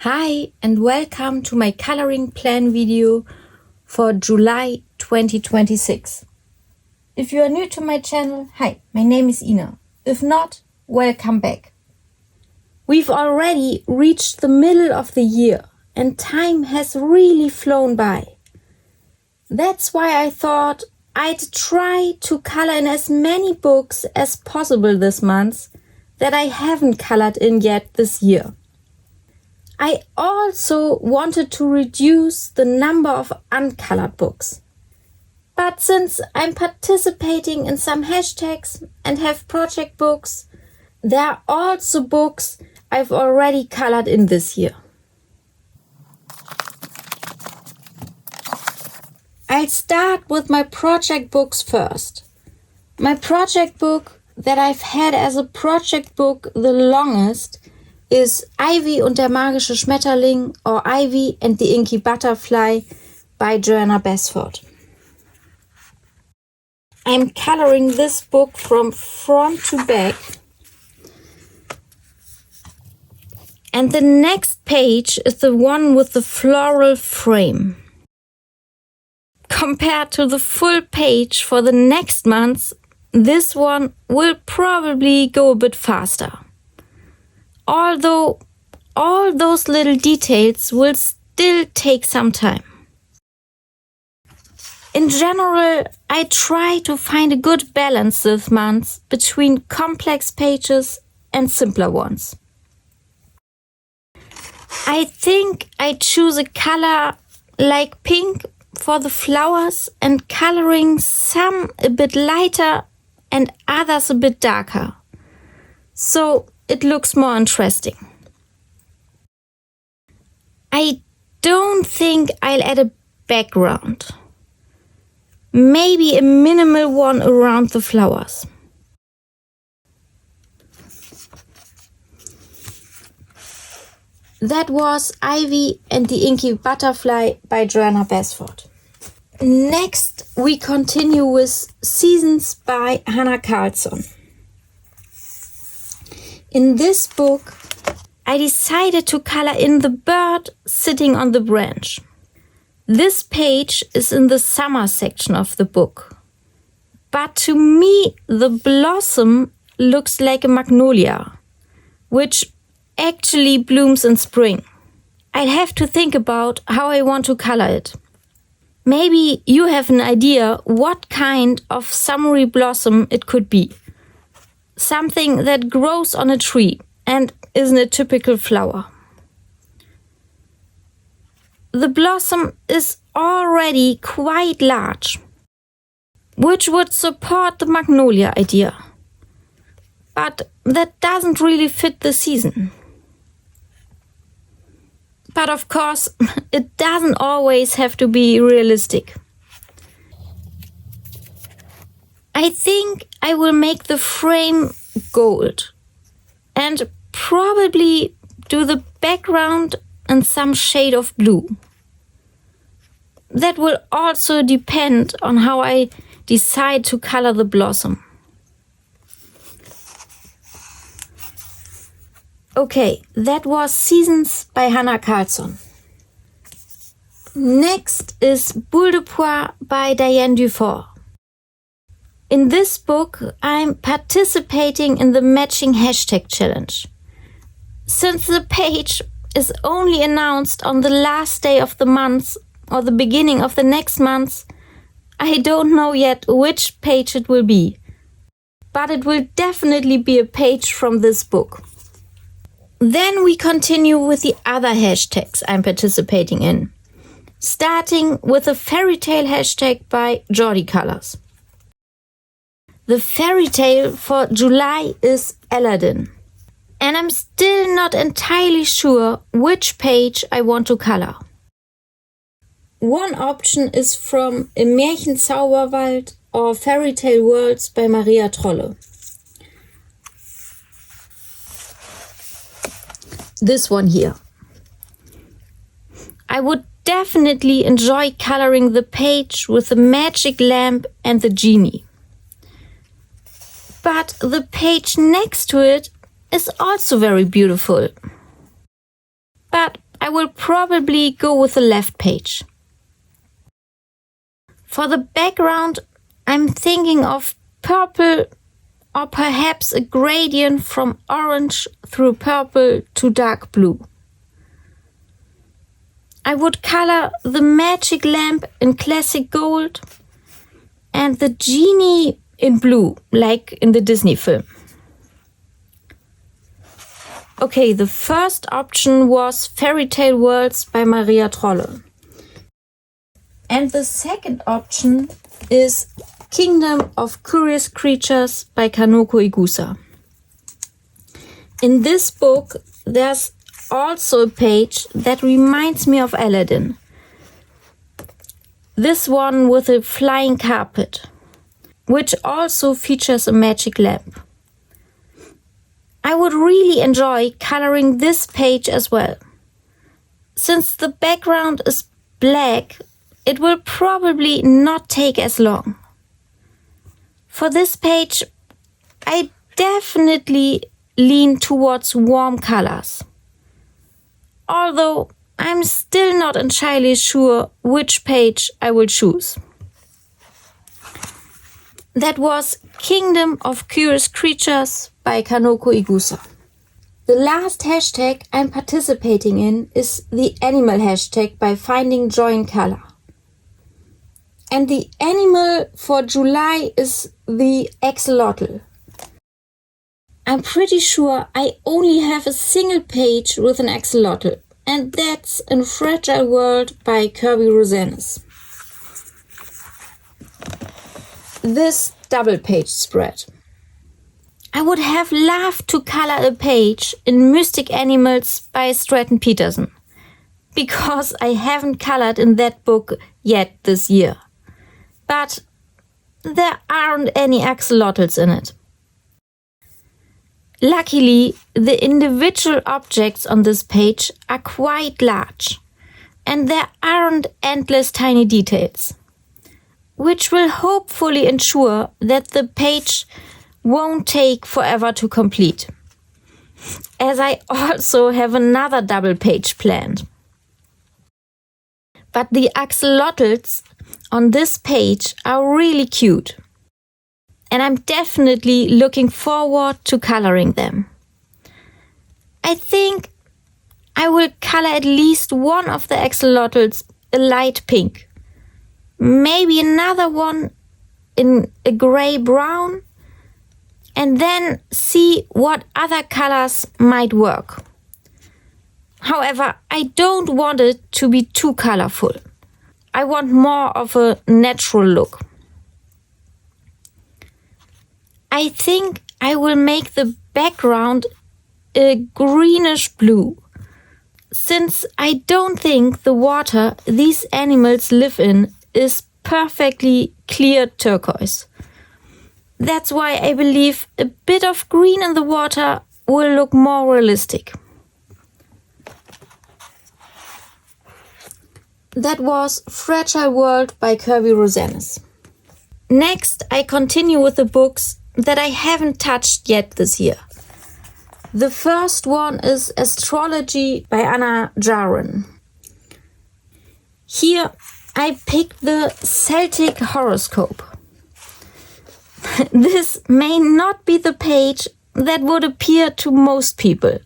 Hi and welcome to my coloring plan video for July 2026. If you are new to my channel, hi, my name is Ina. If not, welcome back. We've already reached the middle of the year and time has really flown by. That's why I thought I'd try to color in as many books as possible this month that I haven't colored in yet this year. I also wanted to reduce the number of uncolored books. But since I'm participating in some hashtags and have project books, there are also books I've already colored in this year. I'll start with my project books first. My project book that I've had as a project book the longest is Ivy und der magische Schmetterling or Ivy and the Inky Butterfly by Joanna Basford. I'm coloring this book from front to back. And the next page is the one with the floral frame. Compared to the full page for the next month, this one will probably go a bit faster. Although all those little details will still take some time. In general, I try to find a good balance this month between complex pages and simpler ones. I think I choose a color like pink for the flowers and coloring some a bit lighter and others a bit darker. So it looks more interesting. I don't think I'll add a background. Maybe a minimal one around the flowers. That was Ivy and the Inky Butterfly by Joanna Basford. Next, we continue with Seasons by Hanna Karlzon. In this book, I decided to color in the bird sitting on the branch. This page is in the summer section of the book. But to me, the blossom looks like a magnolia, which actually blooms in spring. I'd have to think about how I want to color it. Maybe you have an idea what kind of summery blossom it could be. Something that grows on a tree and isn't a typical flower. The blossom is already quite large, which would support the magnolia idea. But that doesn't really fit the season. But of course, it doesn't always have to be realistic. I think I will make the frame gold and probably do the background in some shade of blue. That will also depend on how I decide to color the blossom. Okay, that was Seasons by Hanna Karlzon. Next is Boule de Pois by Diane Dufort. In this book, I'm participating in the matching hashtag challenge. Since the page is only announced on the last day of the month or the beginning of the next month, I don't know yet which page it will be. But it will definitely be a page from this book. Then we continue with the other hashtags I'm participating in, starting with the fairy tale hashtag by Jordi Colors. The fairy tale for July is Aladdin, and I'm still not entirely sure which page I want to color. One option is from Im Märchenzauberwald or Fairy Tale Worlds by Maria Trolle. This one here. I would definitely enjoy coloring the page with the magic lamp and the genie. But the page next to it is also very beautiful. But I will probably go with the left page. For the background, I'm thinking of purple or perhaps a gradient from orange through purple to dark blue. I would color the magic lamp in classic gold and the genie in blue, like in the Disney film. Okay, the first option was Fairy Tale Worlds by Maria Trolle. And the second option is Kingdom of Curious Creatures by Kanoko Igusa. In this book, there's also a page that reminds me of Aladdin. This one with a flying carpet, which also features a magic lamp. I would really enjoy coloring this page as well. Since the background is black, it will probably not take as long. For this page, I definitely lean towards warm colors. Although I'm still not entirely sure which page I will choose. That was Kingdom of Curious Creatures by Kanoko Igusa. The last hashtag I'm participating in is the animal hashtag by Finding Joy in Color. And the animal for July is the axolotl. I'm pretty sure I only have a single page with an axolotl, and that's in Fragile World by Kirby Rosanes. This double page spread. I would have loved to color a page in Mystic Animals by Stratton Peterson, because I haven't colored in that book yet this year. But there aren't any axolotls in it. Luckily, the individual objects on this page are quite large, and there aren't endless tiny details, which will hopefully ensure that the page won't take forever to complete, as I also have another double page planned. But the axolotls on this page are really cute, and I'm definitely looking forward to coloring them. I think I will color at least one of the axolotls a light pink, maybe another one in a grey-brown, and then see what other colors might work. However, I don't want it to be too colorful. I want more of a natural look. I think I will make the background a greenish blue, since I don't think the water these animals live in is perfectly clear turquoise. That's why I believe a bit of green in the water will look more realistic. That was Fragile World by Kirby Rosanes. Next, I continue with the books that I haven't touched yet this year. The first one is Astrology by Anna Jaren. Here, I picked the Celtic horoscope. This may not be the page that would appear to most people,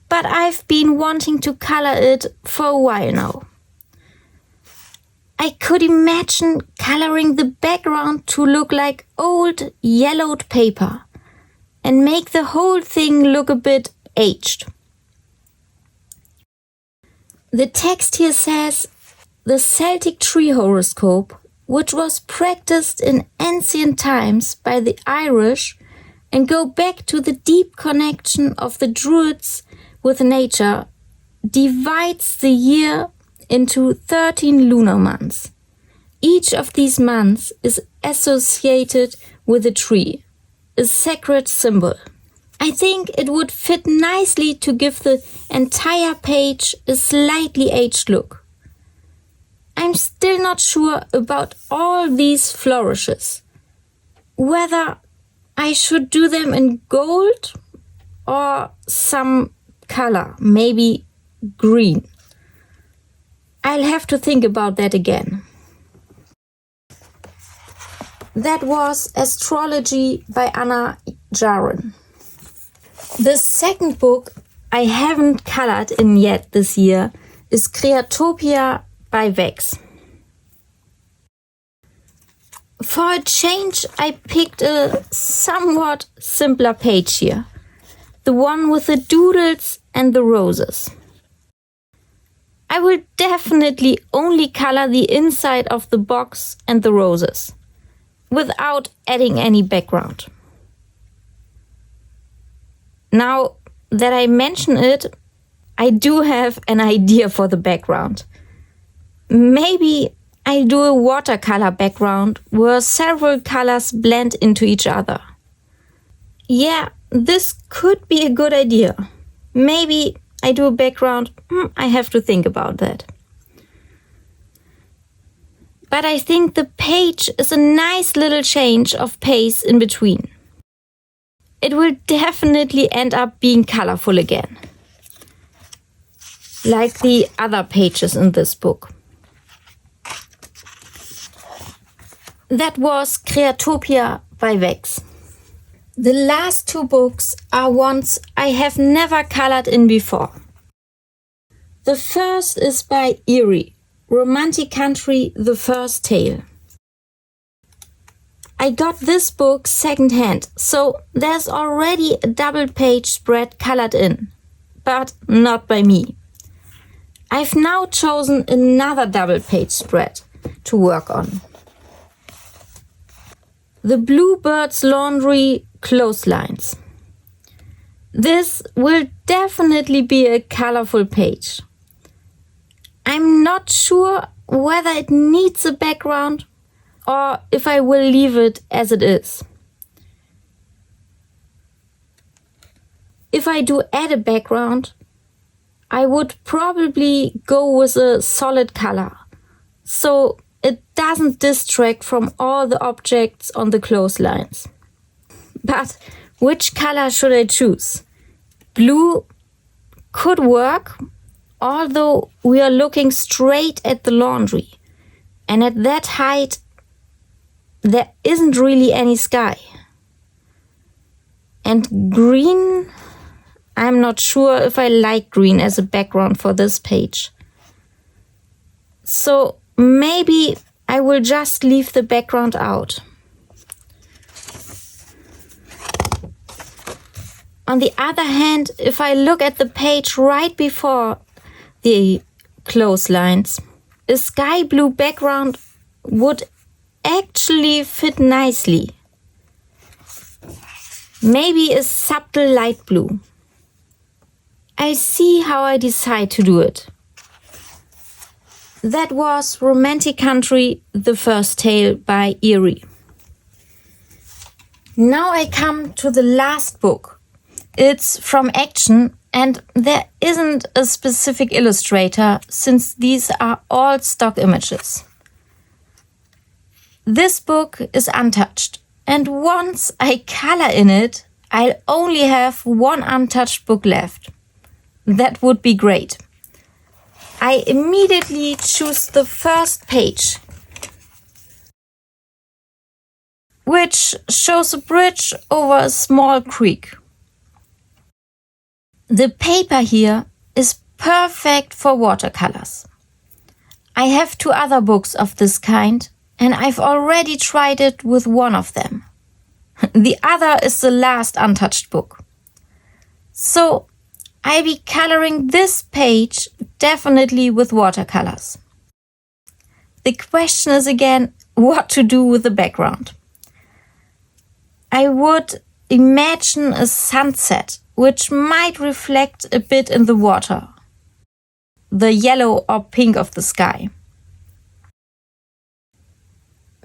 but I've been wanting to color it for a while now. I could imagine coloring the background to look like old yellowed paper and make the whole thing look a bit aged. The text here says, the Celtic tree horoscope, which was practiced in ancient times by the Irish and go back to the deep connection of the Druids with nature, divides the year into 13 lunar months. Each of these months is associated with a tree, a sacred symbol. I think it would fit nicely to give the entire page a slightly aged look. I'm still not sure about all these flourishes, whether I should do them in gold or some color, maybe green. I'll have to think about that again. That was Astrology by Anna Jaren. The second book I haven't colored in yet this year is Creatopia by Vex. For a change, I picked a somewhat simpler page here. The one with the doodles and the roses. I will definitely only color the inside of the box and the roses, without adding any background. Now that I mention it, I do have an idea for the background. Maybe I do a watercolor background where several colors blend into each other. Yeah, this could be a good idea. Maybe I do a background, I have to think about that. But I think the page is a nice little change of pace in between. It will definitely end up being colorful again, like the other pages in this book. That was Creatopia by Vex. The last two books are ones I have never colored in before. The first is by Eerie, Romantic Country, The First Tale. I got this book second-hand, so there's already a double-page spread colored in, but not by me. I've now chosen another double-page spread to work on. The Bluebird's Laundry Clotheslines. This will definitely be a colorful page. I'm not sure whether it needs a background or if I will leave it as it is. If I do add a background, I would probably go with a solid color, so it doesn't distract from all the objects on the clotheslines. But which color should I choose? Blue could work, although we are looking straight at the laundry, and at that height there isn't really any sky. And green, I'm not sure if I like green as a background for this page. So maybe I will just leave the background out. On the other hand, if I look at the page right before the clotheslines, a sky blue background would actually fit nicely. Maybe a subtle light blue. I'll see how I decide to do it. That was Romantic Country, The First Tale by Eerie. Now I come to the last book. It's from Action, and there isn't a specific illustrator since these are all stock images. This book is untouched, and once I color in it, I'll only have one untouched book left. That would be great. I immediately choose the first page, which shows a bridge over a small creek. The paper here is perfect for watercolors. I have 2 other books of this kind, and I've already tried it with one of them. The other is the last untouched book. So I'll be coloring this page definitely with watercolors. The question is again what to do with the background. I would imagine a sunset which might reflect a bit in the water, the yellow or pink of the sky.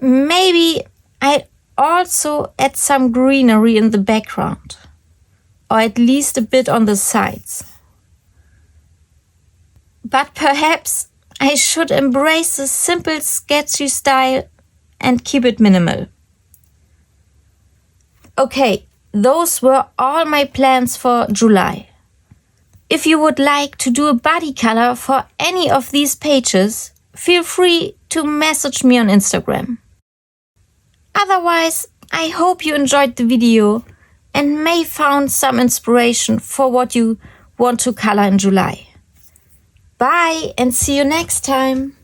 Maybe I'd also add some greenery in the background, or at least a bit on the sides. But perhaps I should embrace the simple sketchy style and keep it minimal. Okay, those were all my plans for July. If you would like to do a body color for any of these pages, feel free to message me on Instagram. Otherwise, I hope you enjoyed the video and may found some inspiration for what you want to color in July. Bye and see you next time.